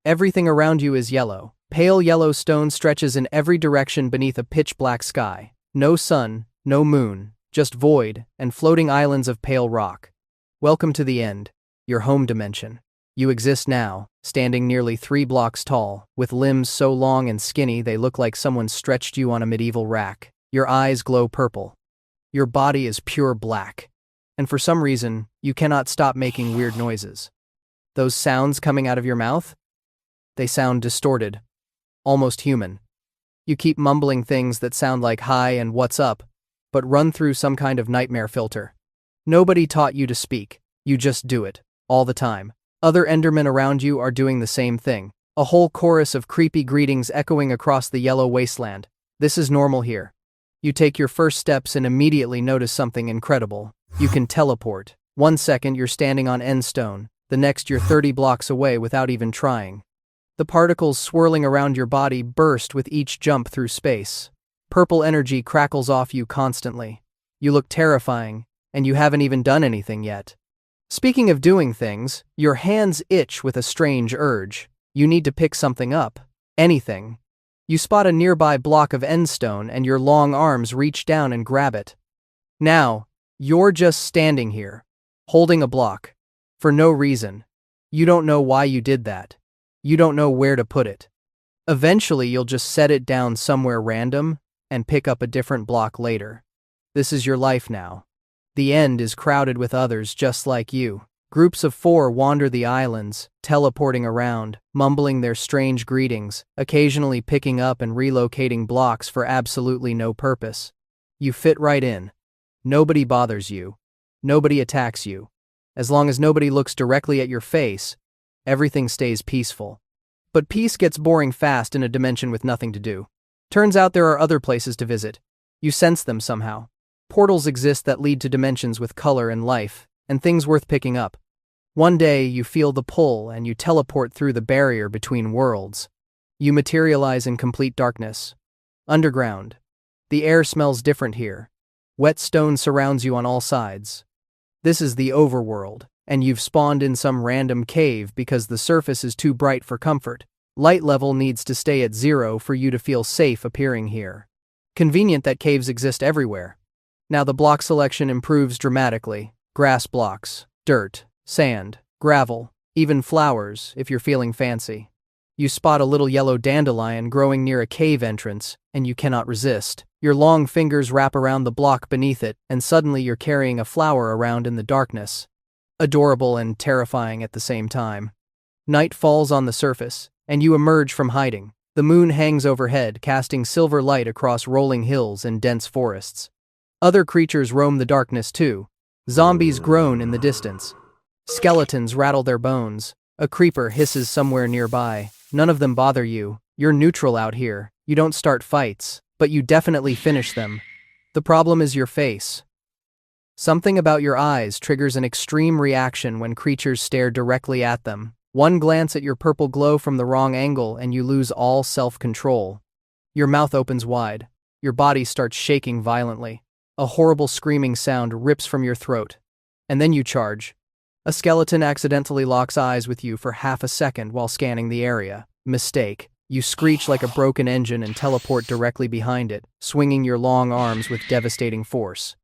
Everything around you is yellow. Pale yellow stone stretches in every direction beneath a pitch-black sky. No sun, no moon, just void and floating islands of pale rock. Welcome to the end, your home dimension. You exist now, standing nearly 3 blocks tall, with limbs so long and skinny they look like someone stretched you on a medieval rack. Your eyes glow purple. Your body is pure black. And for some reason, you cannot stop making weird noises. Those sounds coming out of your mouth? They sound distorted, almost human. You keep mumbling things that sound like hi and what's up, but run through some kind of nightmare filter. Nobody taught you to speak, you just do it, all the time. Other Endermen around you are doing the same thing. A whole chorus of creepy greetings echoing across the yellow wasteland. This is normal here. You take your first steps and immediately notice something incredible. You can teleport. 1 second you're standing on Endstone, the next you're 30 blocks away without even trying. The particles swirling around your body burst with each jump through space. Purple energy crackles off you constantly. You look terrifying, and you haven't even done anything yet. Speaking of doing things, your hands itch with a strange urge. You need to pick something up. Anything. You spot a nearby block of endstone and your long arms reach down and grab it. Now, you're just standing here, holding a block. For no reason. You don't know why you did that. You don't know where to put it. Eventually you'll just set it down somewhere random and pick up a different block later. This is your life now. The end is crowded with others just like you. Groups of 4 wander the islands, teleporting around, mumbling their strange greetings, occasionally picking up and relocating blocks for absolutely no purpose. You fit right in. Nobody bothers you. Nobody attacks you. As long as nobody looks directly at your face, everything stays peaceful. But peace gets boring fast in a dimension with nothing to do. Turns out there are other places to visit. You sense them somehow. Portals exist that lead to dimensions with color and life, and things worth picking up. One day you feel the pull and you teleport through the barrier between worlds. You materialize in complete darkness. Underground. The air smells different here. Wet stone surrounds you on all sides. This is the overworld, and you've spawned in some random cave because the surface is too bright for comfort. Light level needs to stay at 0 for you to feel safe appearing here. Convenient that caves exist everywhere. Now the block selection improves dramatically. Grass blocks, dirt, sand, gravel, even flowers if you're feeling fancy. You spot a little yellow dandelion growing near a cave entrance, and you cannot resist. Your long fingers wrap around the block beneath it, and suddenly you're carrying a flower around in the darkness. Adorable and terrifying at the same time. Night falls on the surface, and you emerge from hiding. The moon hangs overhead, casting silver light across rolling hills and dense forests. Other creatures roam the darkness too. Zombies groan in the distance. Skeletons rattle their bones. A creeper hisses somewhere nearby. None of them bother you. You're neutral out here. You don't start fights, but you definitely finish them. The problem is your face. Something about your eyes triggers an extreme reaction when creatures stare directly at them. One glance at your purple glow from the wrong angle and you lose all self-control. Your mouth opens wide. Your body starts shaking violently. A horrible screaming sound rips from your throat. And then you charge. A skeleton accidentally locks eyes with you for half a second while scanning the area. Mistake. You screech like a broken engine and teleport directly behind it, swinging your long arms with devastating force.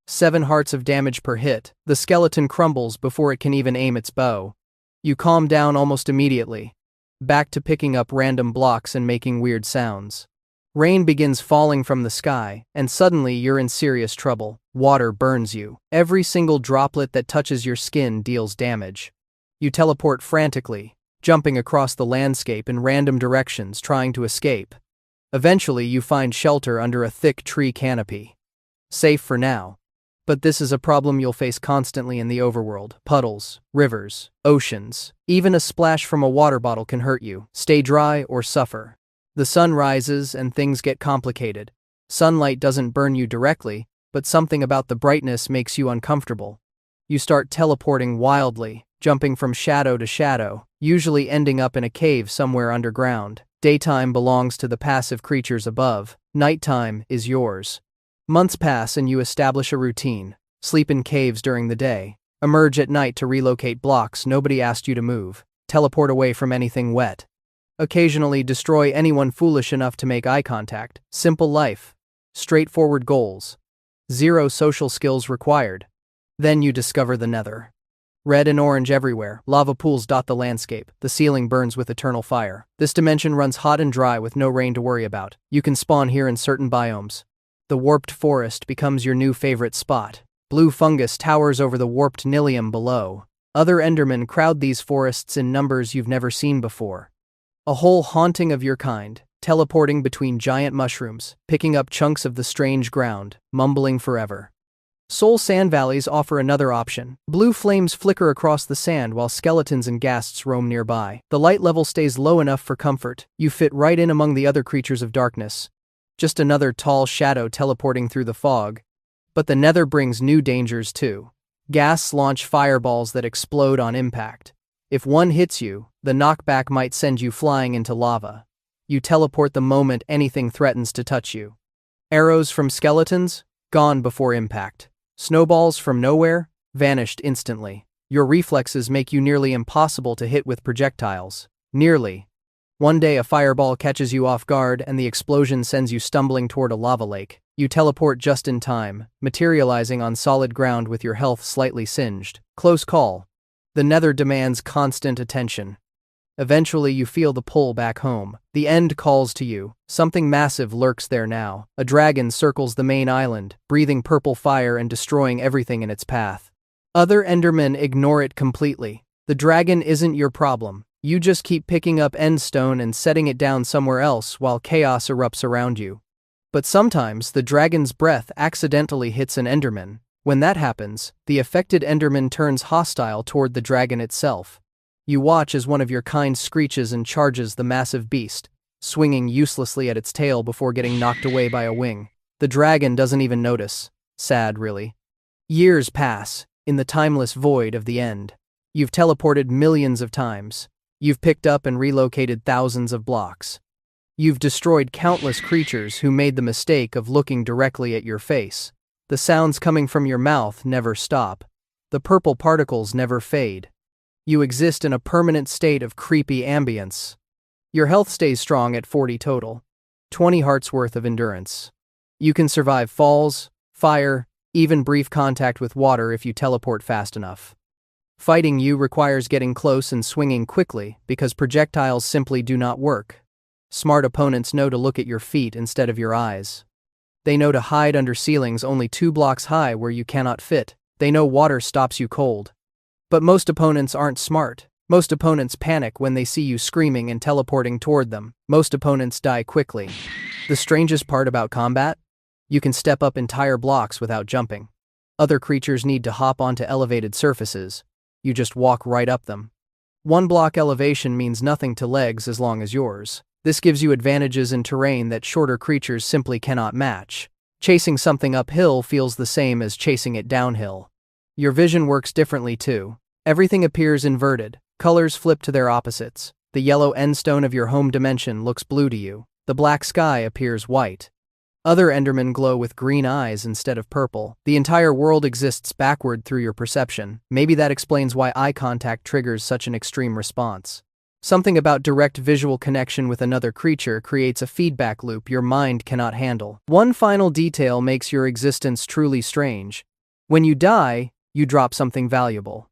7 hearts of damage per hit. The skeleton crumbles before it can even aim its bow. You calm down almost immediately. Back to picking up random blocks and making weird sounds. Rain begins falling from the sky, and suddenly you're in serious trouble. Water burns you. Every single droplet that touches your skin deals damage. You teleport frantically, jumping across the landscape in random directions trying to escape. Eventually you find shelter under a thick tree canopy. Safe for now. But this is a problem you'll face constantly in the overworld. Puddles, rivers, oceans. Even a splash from a water bottle can hurt you. Stay dry or suffer. The sun rises and things get complicated. Sunlight doesn't burn you directly, but something about the brightness makes you uncomfortable. You start teleporting wildly, jumping from shadow to shadow, usually ending up in a cave somewhere underground. Daytime belongs to the passive creatures above. Nighttime is yours. Months pass and you establish a routine. Sleep in caves during the day. Emerge at night to relocate blocks nobody asked you to move. Teleport away from anything wet. Occasionally destroy anyone foolish enough to make eye contact. Simple life. Straightforward goals. Zero social skills required. Then you discover the Nether. Red and orange everywhere, lava pools dot the landscape, the ceiling burns with eternal fire. This dimension runs hot and dry with no rain to worry about. You can spawn here in certain biomes. The warped forest becomes your new favorite spot. Blue fungus towers over the warped Nilium below. Other Endermen crowd these forests in numbers you've never seen before. A whole haunting of your kind, teleporting between giant mushrooms, picking up chunks of the strange ground, mumbling forever. Soul sand valleys offer another option. Blue flames flicker across the sand while skeletons and ghasts roam nearby. The light level stays low enough for comfort. You fit right in among the other creatures of darkness. Just another tall shadow teleporting through the fog. But the Nether brings new dangers too. Ghasts launch fireballs that explode on impact. If one hits you, the knockback might send you flying into lava. You teleport the moment anything threatens to touch you. Arrows from skeletons? Gone before impact. Snowballs from nowhere? Vanished instantly. Your reflexes make you nearly impossible to hit with projectiles. Nearly. One day a fireball catches you off guard and the explosion sends you stumbling toward a lava lake. You teleport just in time, materializing on solid ground with your health slightly singed. Close call. The Nether demands constant attention. Eventually you feel the pull back home. The end calls to you. Something massive lurks there now. A dragon circles the main island, breathing purple fire and destroying everything in its path. Other Endermen ignore it completely. The dragon isn't your problem. You just keep picking up endstone and setting it down somewhere else while chaos erupts around you. But sometimes the dragon's breath accidentally hits an Enderman. When that happens, the affected Enderman turns hostile toward the dragon itself. You watch as one of your kind screeches and charges the massive beast, swinging uselessly at its tail before getting knocked away by a wing. The dragon doesn't even notice. Sad, really. Years pass, in the timeless void of the end. You've teleported millions of times. You've picked up and relocated thousands of blocks. You've destroyed countless creatures who made the mistake of looking directly at your face. The sounds coming from your mouth never stop. The purple particles never fade. You exist in a permanent state of creepy ambience. Your health stays strong at 40 total. 20 hearts worth of endurance. You can survive falls, fire, even brief contact with water if you teleport fast enough. Fighting you requires getting close and swinging quickly because projectiles simply do not work. Smart opponents know to look at your feet instead of your eyes. They know to hide under ceilings only 2 blocks high where you cannot fit. They know water stops you cold. But most opponents aren't smart. Most opponents panic when they see you screaming and teleporting toward them. Most opponents die quickly. The strangest part about combat? You can step up entire blocks without jumping. Other creatures need to hop onto elevated surfaces. You just walk right up them. 1 block elevation means nothing to legs as long as yours. This gives you advantages in terrain that shorter creatures simply cannot match. Chasing something uphill feels the same as chasing it downhill. Your vision works differently too. Everything appears inverted. Colors flip to their opposites. The yellow endstone of your home dimension looks blue to you. The black sky appears white. Other Endermen glow with green eyes instead of purple. The entire world exists backward through your perception. Maybe that explains why eye contact triggers such an extreme response. Something about direct visual connection with another creature creates a feedback loop your mind cannot handle. One final detail makes your existence truly strange. When you die, you drop something valuable.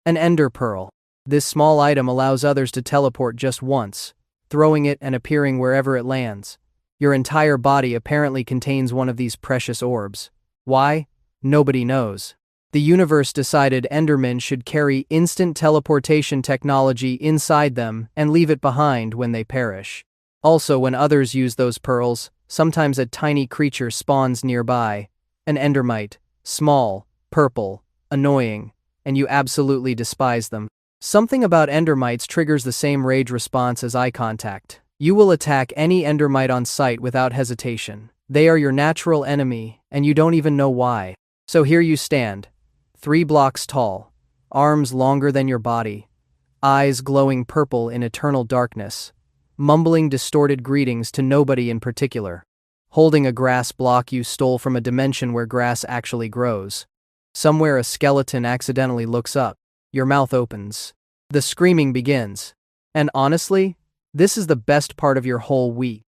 An ender pearl. This small item allows others to teleport just once, throwing it and appearing wherever it lands. Your entire body apparently contains one of these precious orbs. Why? Nobody knows. The universe decided Endermen should carry instant teleportation technology inside them and leave it behind when they perish. Also, when others use those pearls, sometimes a tiny creature spawns nearby. An endermite. Small, purple, annoying, and you absolutely despise them. Something about endermites triggers the same rage response as eye contact. You will attack any endermite on sight without hesitation. They are your natural enemy, and you don't even know why. So here you stand, 3 blocks tall, arms longer than your body, eyes glowing purple in eternal darkness, mumbling distorted greetings to nobody in particular, holding a grass block you stole from a dimension where grass actually grows. Somewhere a skeleton accidentally looks up. Your mouth opens. The screaming begins. And honestly, This is the best part of your whole week.